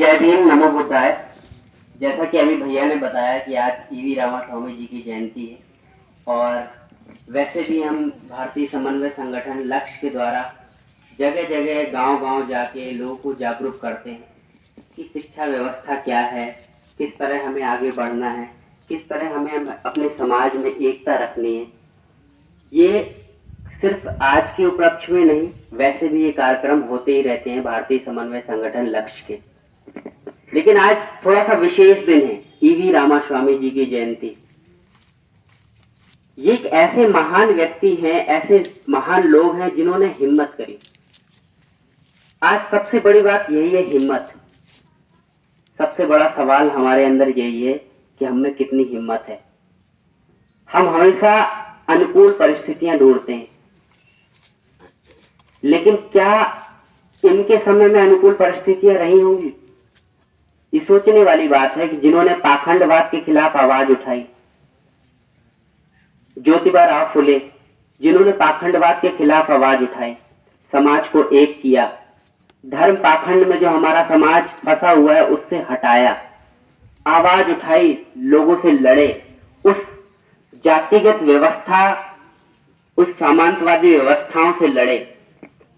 जय भीम, नमो बुद्धाय। जैसा कि अभी भैया ने बताया कि आज ईवी रामास्वामी जी की जयंती है और वैसे भी हम भारतीय समन्वय संगठन लक्ष्य के द्वारा जगह जगह गांव-गांव जाके लोगों को जागरूक करते हैं कि शिक्षा व्यवस्था क्या है, किस तरह हमें आगे बढ़ना है, किस तरह हमें अपने समाज में एकता रखनी है। ये सिर्फ आज के उपलक्ष्य में नहीं, वैसे भी ये कार्यक्रम होते ही रहते हैं भारतीय समन्वय संगठन लक्ष्य के। लेकिन आज थोड़ा सा विशेष दिन है, ईवी रामास्वामी जी की जयंती। ये एक ऐसे महान व्यक्ति हैं, ऐसे महान लोग हैं जिन्होंने हिम्मत करी। आज सबसे बड़ी बात यही है, हिम्मत। सबसे बड़ा सवाल हमारे अंदर यही है कि हम में कितनी हिम्मत है। हम हमेशा अनुकूल परिस्थितियां ढूंढते हैं, लेकिन क्या इनके समय में अनुकूल परिस्थितियां रही होंगी? ये सोचने वाली बात है कि जिन्होंने पाखंडवाद के खिलाफ आवाज उठाई, ज्योतिबा राव फुले, जिन्होंने पाखंडवाद के खिलाफ आवाज उठाई, समाज को एक किया, धर्म पाखंड में जो हमारा समाज फंसा हुआ है उससे हटाया, आवाज उठाई, लोगों से लड़े, उस जातिगत व्यवस्था, उस सामंतवादी व्यवस्थाओं से लड़े,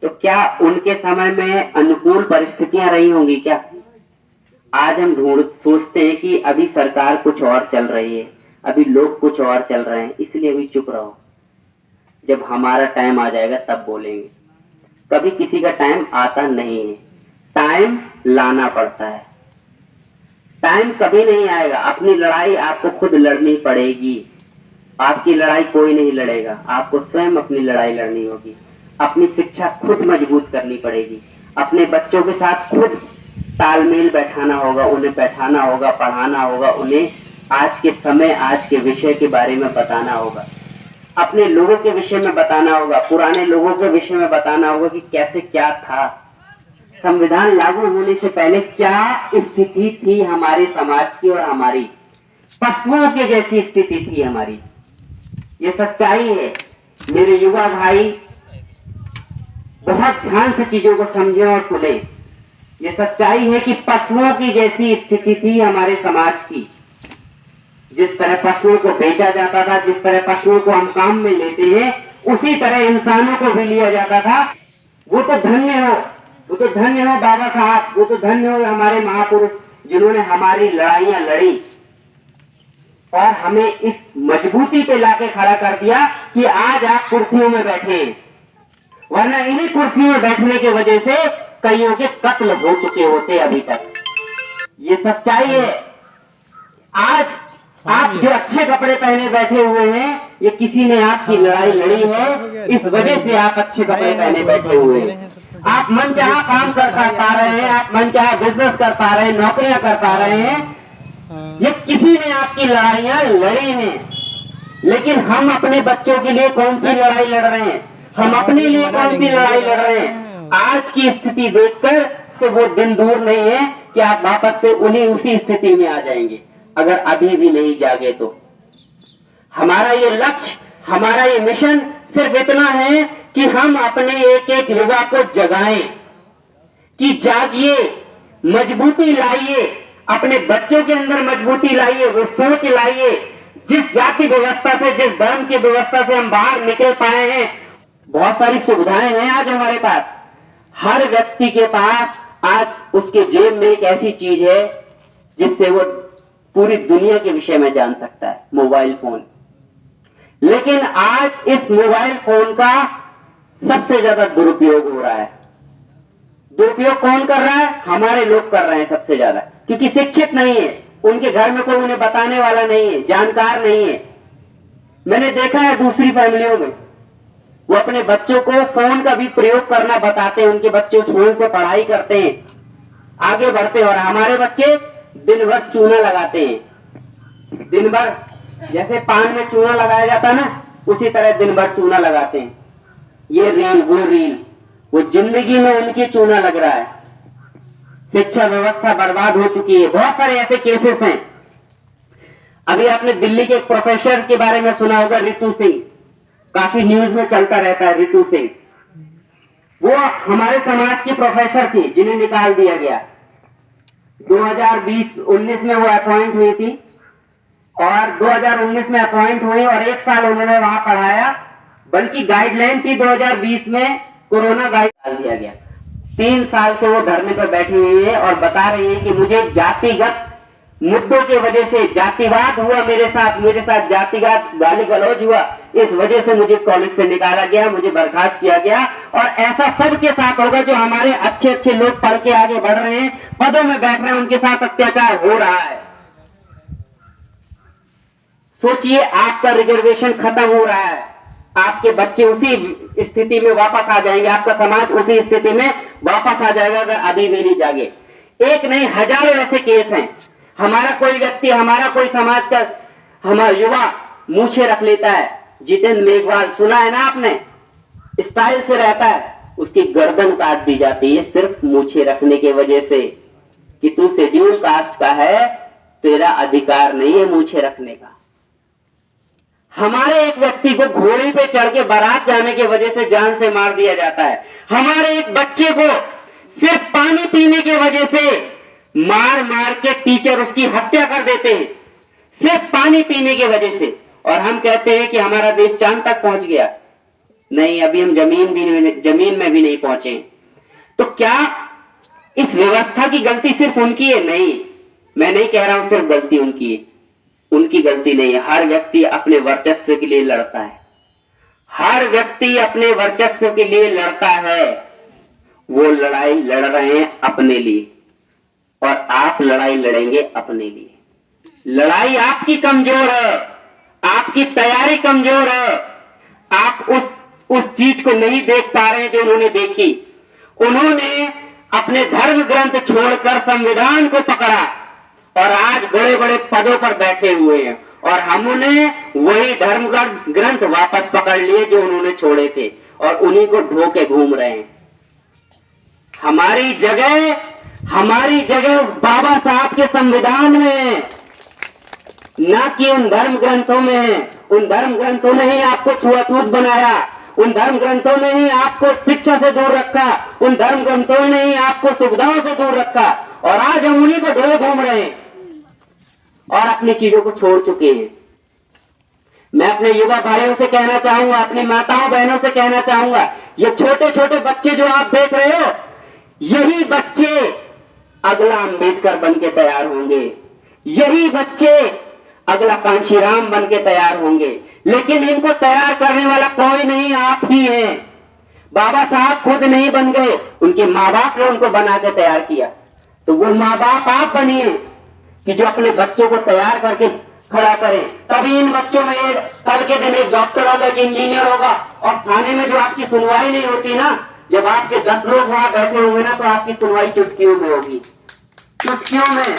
तो क्या उनके समय में अनुकूल परिस्थितियां रही होंगी? क्या आज हम सोचते हैं कि अभी सरकार कुछ और चल रही है, अभी लोग कुछ और चल रहे हैं, इसलिए अभी चुप रहो, जब हमारा टाइम आ जाएगा तब बोलेंगे। कभी किसी का टाइम आता नहीं है, टाइम लाना पड़ता है। टाइम कभी नहीं आएगा, अपनी लड़ाई आपको खुद लड़नी पड़ेगी। आपकी लड़ाई कोई नहीं लड़ेगा, आपको स्वयं अपनी लड़ाई लड़नी होगी। अपनी शिक्षा खुद मजबूत करनी पड़ेगी, अपने बच्चों के साथ खुद तालमेल बैठाना होगा, उन्हें बैठाना होगा, पढ़ाना होगा, उन्हें आज के समय, आज के विषय के बारे में बताना होगा, अपने लोगों के विषय में बताना होगा, पुराने लोगों के विषय में बताना होगा कि कैसे क्या था, संविधान लागू होने से पहले क्या स्थिति थी हमारे समाज की और हमारी, पशुओं के जैसी स्थिति थी हमारी। ये सच्चाई है। मेरे युवा भाई बहुत ध्यान से चीजों को समझें और सुने। ये सच्चाई है कि पशुओं की जैसी स्थिति थी हमारे समाज की। जिस तरह पशुओं को बेचा जाता था, जिस तरह पशुओं को हम काम में लेते हैं, उसी तरह इंसानों को भी लिया जाता था। वो तो धन्य हो, वो तो धन्य हो बाबा साहब, वो तो धन्य हो हमारे महापुरुष जिन्होंने हमारी लड़ाइयां लड़ी और हमें इस मजबूती पे लाके खड़ा कर दिया कि आज आप कुर्सियों में बैठे हैं। वरना इन्हीं कुर्सियों में बैठने की वजह से कईयों के कत्ल हो चुके होते अभी तक। ये सच्चाई है। आज आप जो अच्छे कपड़े पहने बैठे हुए हैं, ये किसी ने आपकी लड़ाई लड़ी है, इस वजह से आप अच्छे कपड़े पहने बैठे हुए हैं। आप मनचाहा काम कर पा रहे हैं, आप मनचाहा बिजनेस कर पा रहे हैं, नौकरियां कर पा रहे हैं, ये किसी ने आपकी लड़ाइयां लड़ी हैं। लेकिन हम अपने बच्चों के लिए कौन सी लड़ाई लड़ रहे हैं? हम अपने लिए कौन सी लड़ाई लड़ रहे हैं? आज की स्थिति देखकर तो वो दिन दूर नहीं है कि आप वापस से उसी स्थिति में आ जाएंगे, अगर अभी भी नहीं जागे तो। हमारा ये लक्ष्य, हमारा ये मिशन सिर्फ इतना है कि हम अपने एक एक युवा को जगाएं कि जागिए, मजबूती लाइए, अपने बच्चों के अंदर मजबूती लाइए, वो सोच लाइए। जिस जाति व्यवस्था से, जिस धर्म की व्यवस्था से हम बाहर निकल पाए हैं, बहुत सारी सुविधाएं हैं आज हमारे पास। हर व्यक्ति के पास आज उसके जेब में एक ऐसी चीज है जिससे वो पूरी दुनिया के विषय में जान सकता है, मोबाइल फोन। लेकिन आज इस मोबाइल फोन का सबसे ज्यादा दुरुपयोग हो रहा है। दुरुपयोग कौन कर रहा है? हमारे लोग कर रहे हैं सबसे ज्यादा, क्योंकि शिक्षित नहीं है, उनके घर में कोई उन्हें बताने वाला नहीं है, जानकार नहीं है। मैंने देखा है दूसरी फैमिलियों में वो अपने बच्चों को फोन का भी प्रयोग करना बताते हैं, उनके बच्चे उस फोन से पढ़ाई करते हैं, आगे बढ़ते हैं। और हमारे बच्चे दिन भर चूना लगाते हैं, दिन भर जैसे पान में चूना लगाया जाता है ना, उसी तरह दिन भर चूना लगाते हैं। ये रील, वो रील, वो जिंदगी में उनकी चूना लग रहा है। शिक्षा व्यवस्था बर्बाद हो चुकी है। बहुत सारे ऐसे केसेस हैं। अभी आपने दिल्ली के एक प्रोफेसर के बारे में सुना होगा, रितु सिंह, काफी न्यूज में चलता रहता है रितु सिंह। वो हमारे समाज की प्रोफेसर थी जिन्हें निकाल दिया गया। 2020-19 में वो अपॉइंट हुई थी और 2019 में अपॉइंट हुई और 1 साल उन्होंने वहां पढ़ाया, बल्कि गाइडलाइन थी 2020 में कोरोना गाइड डाल दिया गया। 3 साल से वो धरने पर बैठी हुई है और बता रही है कि मुझे जातिगत मुद्दों की वजह से जातिवाद हुआ, मेरे साथ जातिगत गाली गलौज हुआ, इस वजह से मुझे कॉलेज से निकाला गया, मुझे बर्खास्त किया गया। और ऐसा सबके साथ होगा जो हमारे अच्छे अच्छे लोग पढ़ के आगे बढ़ रहे हैं, पदों में बैठ रहे हैं, उनके साथ अत्याचार हो रहा है। सोचिए, आपका रिजर्वेशन खत्म हो रहा है, आपके बच्चे उसी स्थिति में वापस आ जाएंगे, आपका समाज उसी स्थिति में वापस आ जाएगा अगर अभी भी नहीं जागे। एक नहीं, हजारों ऐसे केस हैं। हमारा कोई व्यक्ति, हमारा कोई समाज का हमारा युवा मूछे रख लेता है, जितेंद्र मेघवाल सुना है ना आपने, स्टाइल से रहता है, उसकी गर्दन काट दी जाती है सिर्फ मूछे रखने की वजह से कि तू शेड्यूल कास्ट का है, तेरा अधिकार नहीं है मूछे रखने का। हमारे एक व्यक्ति को घोड़े पे चढ़ के बारात जाने की वजह से जान से मार दिया जाता है। हमारे एक बच्चे को सिर्फ पानी पीने की वजह से मार मार के टीचर उसकी हत्या कर देते हैं, सिर्फ पानी पीने की वजह से। और हम कहते हैं कि हमारा देश चांद तक पहुंच गया। नहीं, अभी हम जमीन में भी नहीं पहुंचे। तो क्या इस व्यवस्था की गलती सिर्फ उनकी है? नहीं, मैं नहीं कह रहा हूं सिर्फ गलती उनकी है, उनकी गलती नहीं है। हर व्यक्ति अपने वर्चस्व के लिए लड़ता है, हर व्यक्ति अपने वर्चस्व के लिए लड़ता है। वो लड़ाई लड़ रहे हैं अपने लिए और आप लड़ाई लड़ेंगे अपने लिए। लड़ाई आपकी कमजोर है, आपकी तैयारी कमजोर है, आप उस चीज को नहीं देख पा रहे हैं जो उन्होंने देखी। उन्होंने अपने धर्म ग्रंथ छोड़कर संविधान को पकड़ा और आज बड़े बड़े पदों पर बैठे हुए हैं, और हमने वही धर्म ग्रंथ वापस पकड़ लिए जो उन्होंने छोड़े थे और उन्हीं को ढो के घूम रहे हैं। हमारी जगह बाबा साहब के संविधान में, न कि उन धर्म ग्रंथों में। उन धर्म ग्रंथों ने ही आपको छुआछूत बनाया, उन धर्म ग्रंथों ने ही आपको शिक्षा से दूर रखा, उन धर्म ग्रंथों ने ही आपको सुविधाओं से दूर रखा, और आज हम उन्हीं को ढोए घूम रहे हैं और अपनी चीजों को छोड़ चुके हैं। मैं अपने युवा भाइयों से कहना चाहूंगा, अपनी माताओं बहनों से कहना चाहूंगा, ये छोटे छोटे बच्चे जो आप देख रहे हो, यही बच्चे अगला अंबेडकर बन के तैयार होंगे, यही बच्चे अगला कांशीराम बन के तैयार होंगे। लेकिन इनको तैयार करने वाला कोई नहीं, आप ही हैं। बाबा साहब खुद नहीं बन गए, उनके माँ बाप ने उनको बना के तैयार किया। तो वो माँ बाप आप बनिए कि जो अपने बच्चों को तैयार करके खड़ा करें। तभी इन बच्चों में कल के दिन एक डॉक्टर होगा, एक इंजीनियर होगा। और थाने में जो आपकी सुनवाई नहीं होती ना, जब आपके 10 लोग वहां बैठे होंगे ना, तो आपकी सुनवाई चुटकियों में होगी, चुटकियों में।